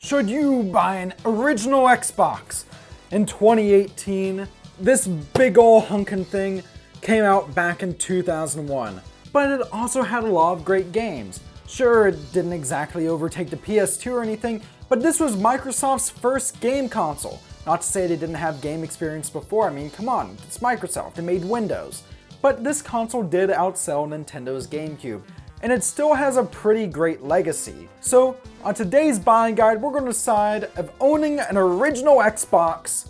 Should you buy an original Xbox? In 2018, this big ol' hunkin' thing came out back in 2001, but it also had a lot of great games. Sure, it didn't exactly overtake the PS2 or anything, but this was Microsoft's first game console. Not to say they didn't have game experience before, I mean, come on, it's Microsoft, they made Windows. But this console did outsell Nintendo's GameCube, and it still has a pretty great legacy. So, on today's buying guide, we're going to decide if owning an original Xbox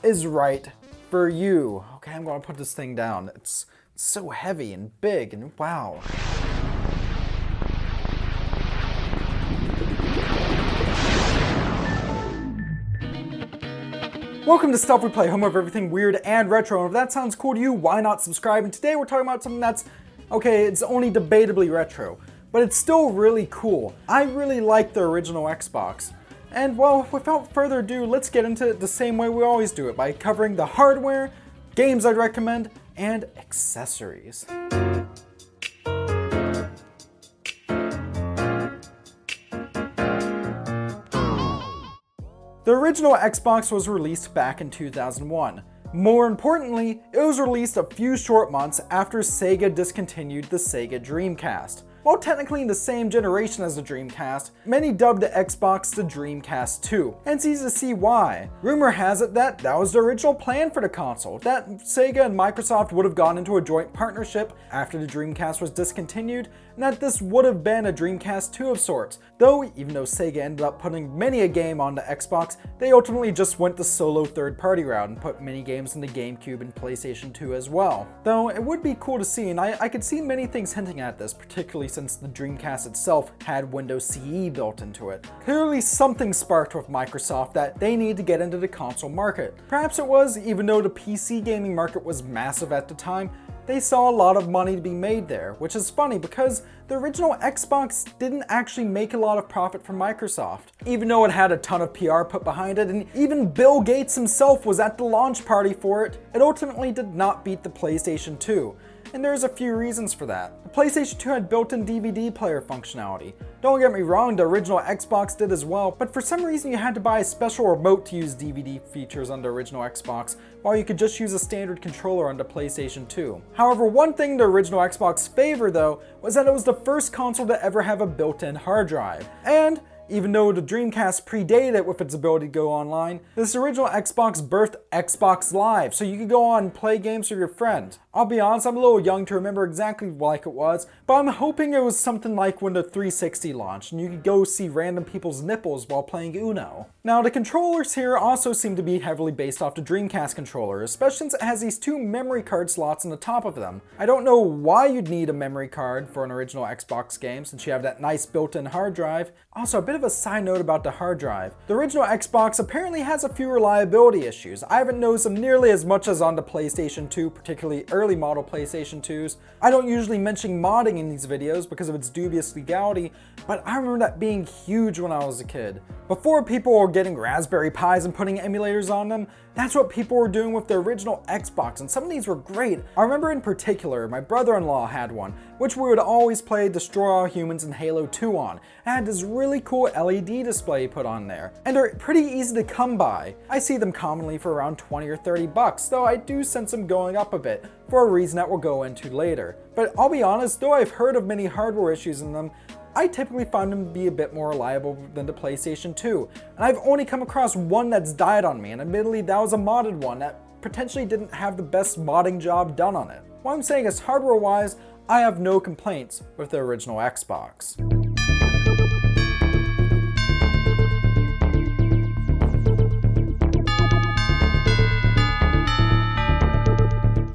is right for you. Okay, I'm going to put this thing down. It's so heavy and big, and wow. Welcome to Stuff We Play, home of everything weird and retro, and if that sounds cool to you, why not subscribe? And today we're talking about something that's, okay, it's only debatably retro, but it's still really cool. I really like the original Xbox. And well, without further ado, let's get into it the same way we always do it, by covering the hardware, games I'd recommend, and accessories. The original Xbox was released back in 2001. More importantly, it was released a few short months after Sega discontinued the Sega Dreamcast. While technically in the same generation as the Dreamcast, many dubbed the Xbox the Dreamcast 2, and it's easy to see why. Rumor has it that was the original plan for the console, that Sega and Microsoft would have gone into a joint partnership after the Dreamcast was discontinued, and that this would have been a Dreamcast 2 of sorts. Though, even though Sega ended up putting many a game on the Xbox, they ultimately just went the solo third-party route and put many games in the GameCube and PlayStation 2 as well. Though, it would be cool to see, and I could see many things hinting at this, particularly since the Dreamcast itself had Windows CE built into it. Clearly something sparked with Microsoft that they need to get into the console market. Perhaps it was, even though the PC gaming market was massive at the time, they saw a lot of money to be made there, which is funny because the original Xbox didn't actually make a lot of profit for Microsoft. Even though it had a ton of PR put behind it, and even Bill Gates himself was at the launch party for it, it ultimately did not beat the PlayStation 2. And there's a few reasons for that. The PlayStation 2 had built-in DVD player functionality. Don't get me wrong, the original Xbox did as well, but for some reason you had to buy a special remote to use DVD features on the original Xbox, while you could just use a standard controller on the PlayStation 2. However, one thing the original Xbox favored though, was that it was the first console to ever have a built-in hard drive. And even though the Dreamcast predated it with its ability to go online, this original Xbox birthed Xbox Live, so you could go on and play games with your friends. I'll be honest, I'm a little young to remember exactly like it was, but I'm hoping it was something like when the 360 launched and you could go see random people's nipples while playing Uno. Now, the controllers here also seem to be heavily based off the Dreamcast controller, especially since it has these two memory card slots on the top of them. I don't know why you'd need a memory card for an original Xbox game since you have that nice built-in hard drive. Also, a bit of a side note about the hard drive. The original Xbox apparently has a few reliability issues. I haven't noticed them nearly as much as on the PlayStation 2, particularly early model PlayStation 2s. I don't usually mention modding in these videos because of its dubious legality, but I remember that being huge when I was a kid. Before people were getting Raspberry Pis and putting emulators on them, that's what people were doing with the original Xbox, and some of these were great. I remember in particular, my brother-in-law had one, which we would always play Destroy All Humans and Halo 2 on. It had this really cool LED display put on there, and they're pretty easy to come by. I see them commonly for around 20 or 30 bucks, though I do sense them going up a bit, for a reason that we'll go into later. But I'll be honest, though I've heard of many hardware issues in them, I typically find them to be a bit more reliable than the PlayStation 2, and I've only come across one that's died on me, and admittedly that was a modded one that potentially didn't have the best modding job done on it. What I'm saying is, hardware-wise, I have no complaints with the original Xbox.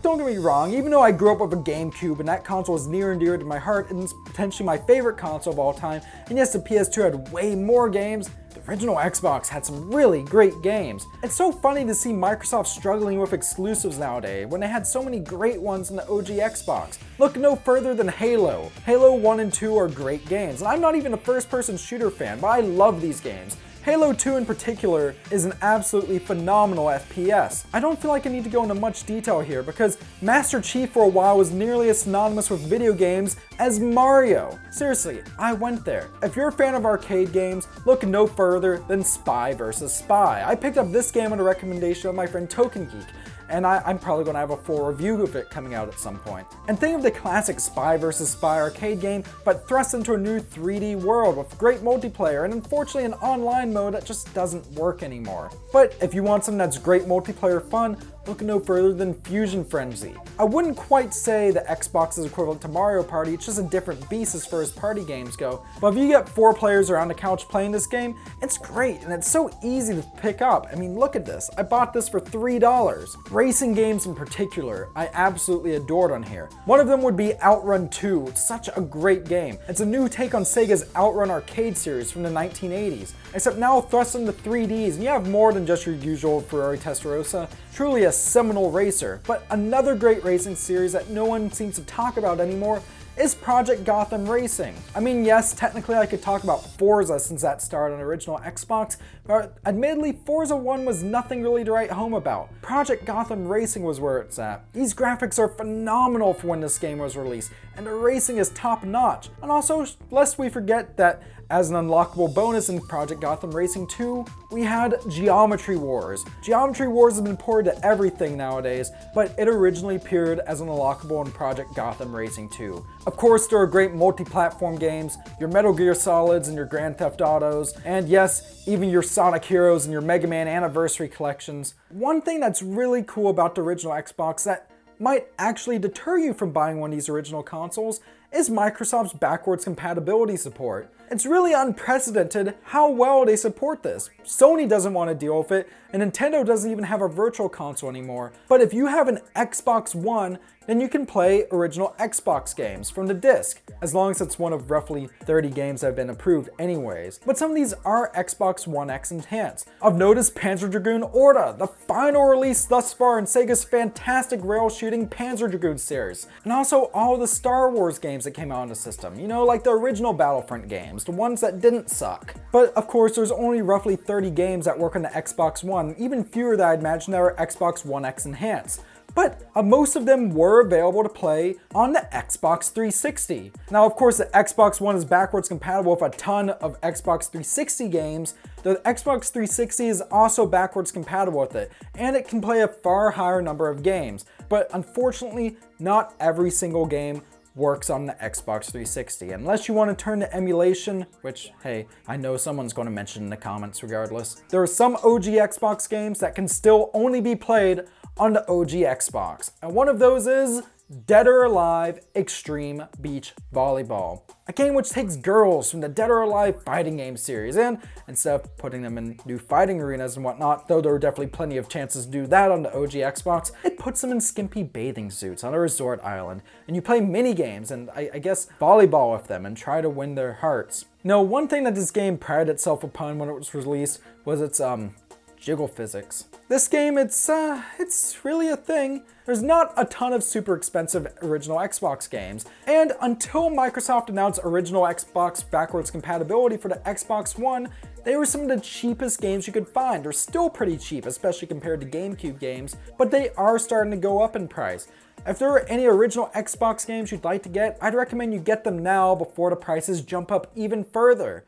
Don't get me wrong, even though I grew up with a GameCube and that console is near and dear to my heart and it's potentially my favorite console of all time, and yes, the PS2 had way more games, the original Xbox had some really great games. It's so funny to see Microsoft struggling with exclusives nowadays when they had so many great ones in the OG Xbox. Look no further than Halo. Halo 1 and 2 are great games, and I'm not even a first-person shooter fan, but I love these games. Halo 2 in particular is an absolutely phenomenal FPS. I don't feel like I need to go into much detail here because Master Chief for a while was nearly as synonymous with video games as Mario. Seriously, I went there. If you're a fan of arcade games, look no further than Spy vs. Spy. I picked up this game on a recommendation of my friend Token Geek, and I'm probably going to have a full review of it coming out at some point. And think of the classic Spy vs. Spy arcade game, but thrust into a new 3D world with great multiplayer and unfortunately an online mode that just doesn't work anymore. But if you want something that's great multiplayer fun, look no further than Fusion Frenzy. I wouldn't quite say the Xbox is equivalent to Mario Party, it's just a different beast as far as party games go. But if you get 4 players around the couch playing this game, it's great and it's so easy to pick up. I mean, look at this. I bought this for $3. Racing games in particular, I absolutely adored on here. One of them would be Outrun 2. It's such a great game. It's a new take on Sega's Outrun arcade series from the 1980s, except now thrust into 3Ds and you have more than just your usual Ferrari Testarossa. Truly a seminal racer. But another great racing series that no one seems to talk about anymore is Project Gotham Racing. I mean, yes, technically I could talk about Forza since that started on original Xbox, but admittedly Forza 1 was nothing really to write home about. Project Gotham Racing was where it's at. These graphics are phenomenal for when this game was released, and the racing is top notch. And also, lest we forget that as an unlockable bonus in Project Gotham Racing 2, we had Geometry Wars. Geometry Wars has been ported to everything nowadays, but it originally appeared as an unlockable in Project Gotham Racing 2. Of course, there are great multi-platform games, your Metal Gear Solids and your Grand Theft Autos, and yes, even your Sonic Heroes and your Mega Man Anniversary collections. One thing that's really cool about the original Xbox that might actually deter you from buying one of these original consoles is Microsoft's backwards compatibility support. It's really unprecedented how well they support this. Sony doesn't want to deal with it, and Nintendo doesn't even have a virtual console anymore. But if you have an Xbox One, then you can play original Xbox games from the disc, as long as it's one of roughly 30 games that have been approved anyways. But some of these are Xbox One X enhanced. Of note is Panzer Dragoon Orta, the final release thus far in Sega's fantastic rail shooting Panzer Dragoon series. And also all the Star Wars games that came out on the system, you know, like the original Battlefront games, the ones that didn't suck. But of course, there's only roughly 30 games that work on the Xbox One, even fewer that I'd imagine that are Xbox One X enhanced. But most of them were available to play on the Xbox 360. Now, of course, the Xbox One is backwards compatible with a ton of Xbox 360 games. The Xbox 360 is also backwards compatible with it, and it can play a far higher number of games. But unfortunately, not every single game works on the Xbox 360, unless you want to turn to emulation, which, hey, I know someone's going to mention in the comments regardless. There are some OG Xbox games that can still only be played on the OG Xbox, and one of those is Dead or Alive Extreme Beach Volleyball, a game which takes girls from the Dead or Alive fighting game series, and instead of putting them in new fighting arenas and whatnot, though there are definitely plenty of chances to do that on the OG Xbox, it puts them in skimpy bathing suits on a resort island, and you play mini games and I guess volleyball with them and try to win their hearts. Now, one thing that this game prided itself upon when it was released was its jiggle physics. This game, it's really a thing. There's not a ton of super expensive original Xbox games, and until Microsoft announced original Xbox backwards compatibility for the Xbox One, they were some of the cheapest games you could find. They're still pretty cheap, especially compared to GameCube games, but they are starting to go up in price. If there are any original Xbox games you'd like to get, I'd recommend you get them now before the prices jump up even further.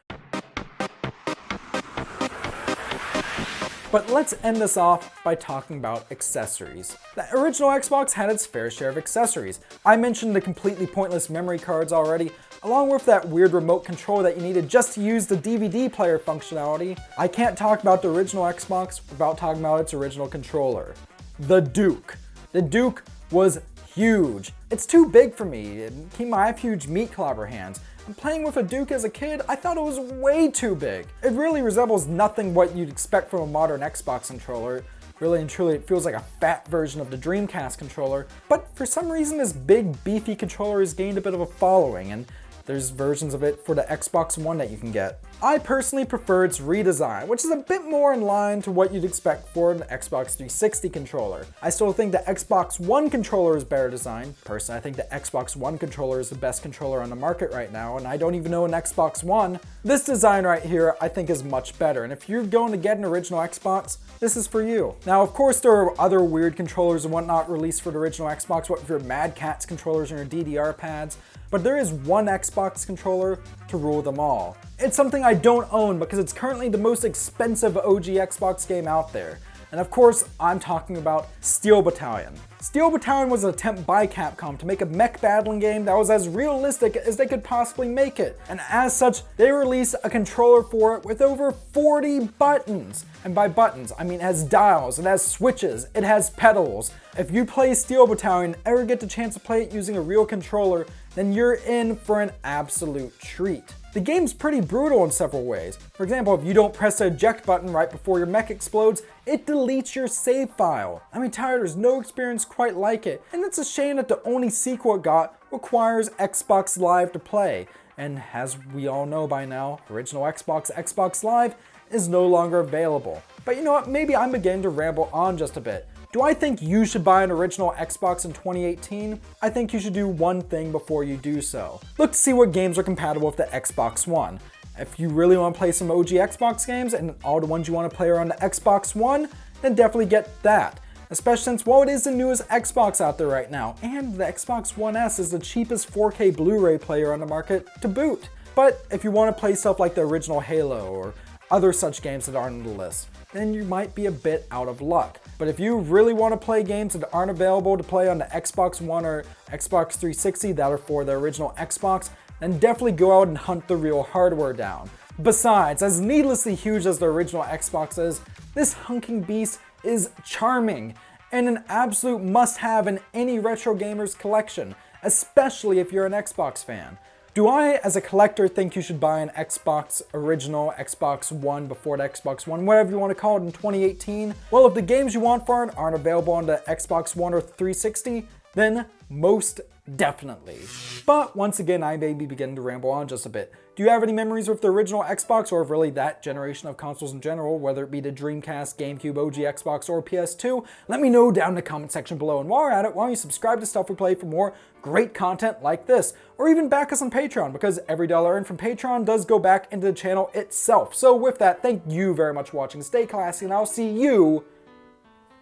But let's end this off by talking about accessories. The original Xbox had its fair share of accessories. I mentioned the completely pointless memory cards already, along with that weird remote control that you needed just to use the DVD player functionality. I can't talk about the original Xbox without talking about its original controller, the Duke. The Duke was huge. It's too big for me. I have huge meat clobber hands. And playing with a Duke as a kid, I thought it was way too big. It really resembles nothing what you'd expect from a modern Xbox controller. Really and truly, it feels like a fat version of the Dreamcast controller. But for some reason, this big, beefy controller has gained a bit of a following, and there's versions of it for the Xbox One that you can get. I personally prefer its redesign, which is a bit more in line to what you'd expect for an Xbox 360 controller. I still think the Xbox One controller is better designed. Personally, I think the Xbox One controller is the best controller on the market right now, and I don't even know an Xbox One. This design right here I think is much better, and if you're going to get an original Xbox, this is for you. Now, of course, there are other weird controllers and whatnot released for the original Xbox, what for your Mad Catz controllers and your DDR pads, but there is one Xbox controller to rule them all. It's something I don't own because it's currently the most expensive OG Xbox game out there. And of course, I'm talking about Steel Battalion. Steel Battalion was an attempt by Capcom to make a mech battling game that was as realistic as they could possibly make it. And as such, they released a controller for it with over 40 buttons. And by buttons, I mean it has dials, it has switches, it has pedals. If you play Steel Battalion and ever get the chance to play it using a real controller, then you're in for an absolute treat. The game's pretty brutal in several ways. For example, if you don't press the eject button right before your mech explodes, it deletes your save file. I mean, Tyler, there's no experience quite like it, and it's a shame that the only sequel it got requires Xbox Live to play. And as we all know by now, original Xbox Live is no longer available. But you know what, maybe I'm beginning to ramble on just a bit. Do I think you should buy an original Xbox in 2018? I think you should do one thing before you do so. Look to see what games are compatible with the Xbox One. If you really want to play some OG Xbox games and all the ones you want to play are on the Xbox One, then definitely get that. Especially since, well, it is the newest Xbox out there right now, and the Xbox One S is the cheapest 4K Blu-ray player on the market to boot. But if you want to play stuff like the original Halo or other such games that aren't on the list, then you might be a bit out of luck. But if you really want to play games that aren't available to play on the Xbox One or Xbox 360 that are for the original Xbox, then definitely go out and hunt the real hardware down. Besides, as needlessly huge as the original Xbox is, this hunking beast is charming and an absolute must-have in any retro gamer's collection, especially if you're an Xbox fan. Do I, as a collector, think you should buy an Xbox original, Xbox One before the Xbox One, whatever you want to call it, in 2018? Well, if the games you want for it aren't available on the Xbox One or 360, then most definitely. But once again, I may be beginning to ramble on just a bit. Do you have any memories with the original Xbox, or of really that generation of consoles in general, whether it be the Dreamcast, GameCube, OG Xbox, or PS2? Let me know down in the comment section below. And while you're at it, why don't you subscribe to Stuff We Play for more great content like this, or even back us on Patreon, because every dollar earned from Patreon does go back into the channel itself. So with that, thank you very much for watching. Stay classy, and I'll see you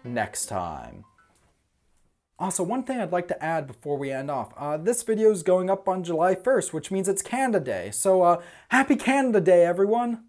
next time. Also, one thing I'd like to add before we end off, this video is going up on July 1st, which means it's Canada Day. So, happy Canada Day, everyone!